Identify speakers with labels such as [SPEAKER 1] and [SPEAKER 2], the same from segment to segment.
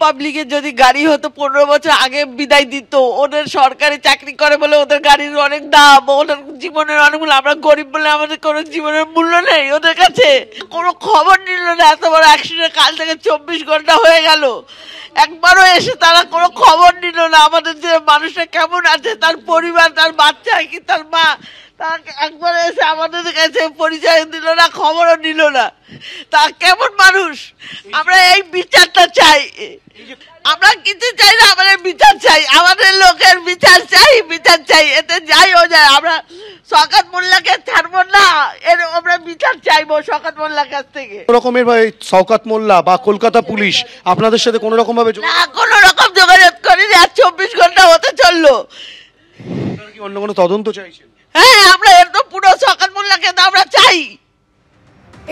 [SPEAKER 1] পাবলিকের যদি গাড়ি হতো 15 বছর আগে বিদায় দিত। ওদের সরকারি চাকরি করে বলে ওদের গাড়ির অনেক দাম, ওদের জীবনের অনেক মূল্য। আমরা গরিব বলে আমাদের কোনো জীবনের মূল্য নেই ওদের কাছে। কোনো খবর নিল না, এত বড় অ্যাক্সিডেন্ট কাল থেকে 24 ঘন্টা হয়ে গেল, একবারও এসে তারা কোনো খবর নিল না আমাদের যে মানুষটা কেমন আছে, তার পরিবার, তার বাচ্চা কি তার মা, তারা একবার এসে আমাদের কাছে পরিচয় দিল না, খবরও নিল না। তা কেমন মানুষ? আমরা এই বিচারটা চাই, আমরা কিছু চাই না, আমাদের বিচার চাই, আমাদের লোকের বিচার চাই, বিচার চাই। এতে যাই ও যায়, আমরা শওকত মোল্লাকে ছাড়বো না, এর আমরা বিচার চাইবো শওকত মোল্লার কাছ থেকে।
[SPEAKER 2] রকমের ভাই শওকত মোল্লা বা কলকাতা পুলিশ আপনাদের সাথে কোনো রকম ভাবে
[SPEAKER 1] না, কোনো রকম যোগাযোগ করিনি, আর 24 ঘন্টা হতে চললো।
[SPEAKER 2] কি অন্য কোনো তদন্ত চাইছেন?
[SPEAKER 1] হ্যাঁ, আমরা এর তো পুরো শওকত মোল্লাকে তো আমরা চাই।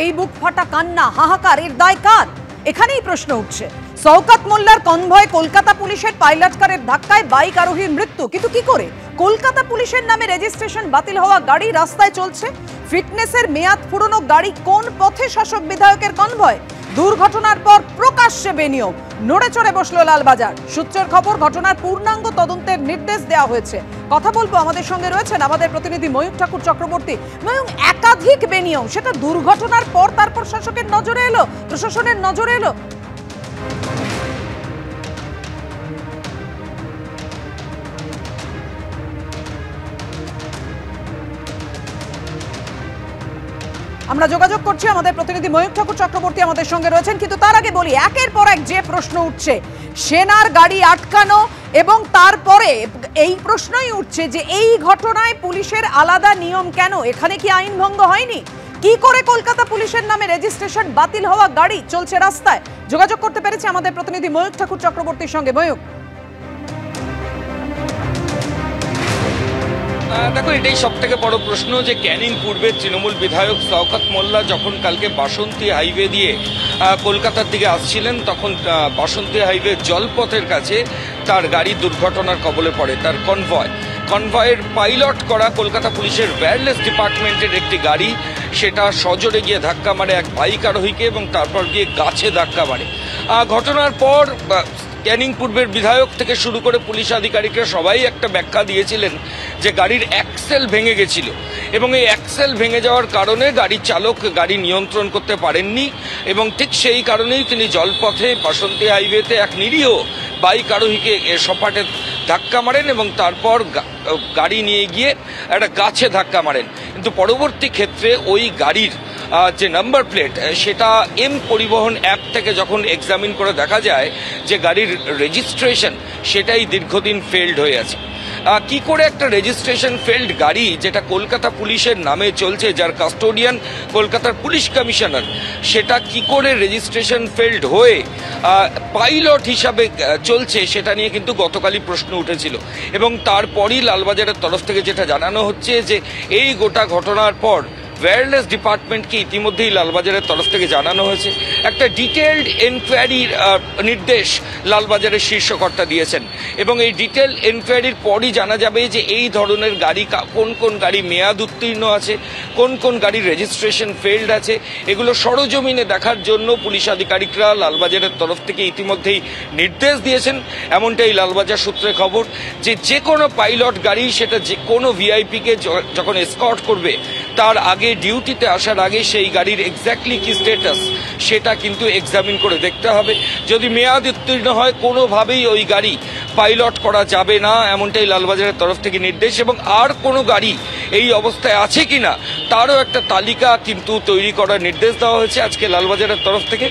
[SPEAKER 3] এই বুক ফাটা কান্না, হাহাকার, এর দায় কার? এখানেই প্রশ্ন উঠছে। শওকত মোল্লার কনভয় কলকাতা পুলিশের পাইলট কারের ধাক্কায় বাইক আরোহীর মৃত্যু, কিন্তু কি করে? কলকাতা পুলিশের নামে রেজিস্ট্রেশন বাতিল হওয়া গাড়ি রাস্তায় চলছে। ফিটনেসের মেয়াদ পুরনো গাড়ি কোন পথে শাসক বিধায়কের কনভয়? দুর্ঘটনার পর প্রকাশ্যে বেনিয়ম, নড়ে চড়ে বসলো লালবাজার। সূত্রের খবর, ঘটনার পূর্ণাঙ্গ তদন্তের নির্দেশ দেওয়া হয়েছে। কথা বলবো, আমাদের সঙ্গে রয়েছেন আমাদের প্রতিনিধি ময়ূক ঠাকুর চক্রবর্তী। ময়ূক, একাধিক বেনিয়ম, সেটা দুর্ঘটনার পর তারপর শাসকের নজরে এলো, প্রশাসনের নজরে এলো। আমরা যোগাযোগ করছি, আমাদের প্রতিনিধি ময়ূক ঠাকুর চক্রবর্তী আমাদের সঙ্গে রয়েছেন। কিন্তু তার আগে বলি, একের পর এক যে প্রশ্ন উঠছে, সেনার গাড়ি আটকানো, এবং তারপরে এই প্রশ্নই উঠছে যে এই ঘটনায় পুলিশের আলাদা নিয়ম কেন? এখানে কি আইন ভঙ্গ হয়নি? কি করে কলকাতা পুলিশের নামে রেজিস্ট্রেশন বাতিল হওয়া গাড়ি চলছে রাস্তায়? যোগাযোগ করতে পেরেছে আমাদের প্রতিনিধি ময়ূক ঠাকুর চক্রবর্তীর সঙ্গে। ময়ূক,
[SPEAKER 4] দেখো, এটাই সব থেকে বড় প্রশ্ন যে ক্যানিং পূর্বের তৃণমূল বিধায়ক শওকত মোল্লা যখন কালকে বাসন্তী হাইওয়ে দিয়ে কলকাতার দিকে আসছিলেন, তখন বাসন্তী হাইওয়ে জলপথের কাছে তার গাড়ি দুর্ঘটনার কবলে পড়ে। তার কনভয়ের পাইলট করা কলকাতা পুলিশের ওয়্যারলেস ডিপার্টমেন্টের একটি গাড়ি, সেটা সজোরে গিয়ে ধাক্কা মারে এক বাইক আরোহীকে এবং তারপর গিয়ে গাছে ধাক্কা মারে। ঘটনার পর ক্যানিং পূর্বের বিধায়ক থেকে শুরু করে পুলিশ আধিকারিকরা সবাই একটা ব্যাখ্যা দিয়েছিলেন যে গাড়ির অ্যাক্সেল ভেঙে গেছিল এবং এই অ্যাক্সেল ভেঙে যাওয়ার কারণে গাড়ির চালক গাড়ি নিয়ন্ত্রণ করতে পারেননি এবং ঠিক সেই কারণেই তিনি জলপথে বাসন্তী হাইওয়েতে এক নিরীহ বাইক আরোহীকে সপাটে ধাক্কা মারেন এবং তারপর গাড়ি নিয়ে গিয়ে একটা গাছে ধাক্কা মারেন। কিন্তু পরবর্তী ক্ষেত্রে ওই গাড়ির যে নাম্বার প্লেট, সেটা এম পরিবহন অ্যাপ থেকে যখন এক্সামিন করে দেখা যায় যে গাড়ির রেজিস্ট্রেশন সেটাই দীর্ঘদিন ফেলড হয়ে আছে। কি করে একটা রেজিস্ট্রেশন ফেলড গাড়ি, যেটা কলকাতা পুলিশের নামে চলছে, যার কাস্টোডিয়ান কলকাতার পুলিশ কমিশনার, সেটা কি করে রেজিস্ট্রেশন ফেলড হয়ে পাইলট হিসাবে চলছে, সেটা নিয়ে কিন্তু গতকালই প্রশ্ন উঠেছিল। এবং তারপরই লালবাজারের তরফ থেকে যেটা জানানো হচ্ছে যে এই গোটা ঘটনার পর ওয়্যারলেস ডিপার্টমেন্টকে ইতিমধ্যেই লালবাজারের তরফ থেকে জানানো হয়েছে। একটা ডিটেলড এনকোয়ারির নির্দেশ লালবাজারের শীর্ষকর্তা দিয়েছেন এবং এই ডিটেল এনকোয়ারির পরই জানা যাবে যে এই ধরনের গাড়ি, কোন কোন গাড়ি মেয়াদ উত্তীর্ণ আছে, কোন কোন গাড়ির রেজিস্ট্রেশন ফেলড আছে, এগুলো সরজমিনে দেখার জন্য পুলিশ আধিকারিকরা লালবাজারের তরফ থেকে ইতিমধ্যেই নির্দেশ দিয়েছেন। এমনটাই লালবাজার সূত্রে খবর যে যে কোনো পাইলট গাড়ি, সেটা যে কোনো ভিআইপিকে যখন এসকর্ট করবে, তার আগে ডিউটিতে আসার আগে সেই গাড়ির এক্স্যাক্টলি কি স্ট্যাটাস সেটা কিন্তু এক্সামিন করে দেখতে হবে। যদি মেয়াদ উত্তীর্ণ হয়, কোনোভাবেই ওই গাড়ি পাইলট করা যাবে না, এমনটাই লালবাজারের তরফ থেকে নির্দেশ। এবং আর কোনো গাড়ি এই অবস্থায় আছে কিনা তারও একটা তালিকা কিন্তু তৈরি করার নির্দেশ দেওয়া হয়েছে আজকে লালবাজারের তরফ থেকে।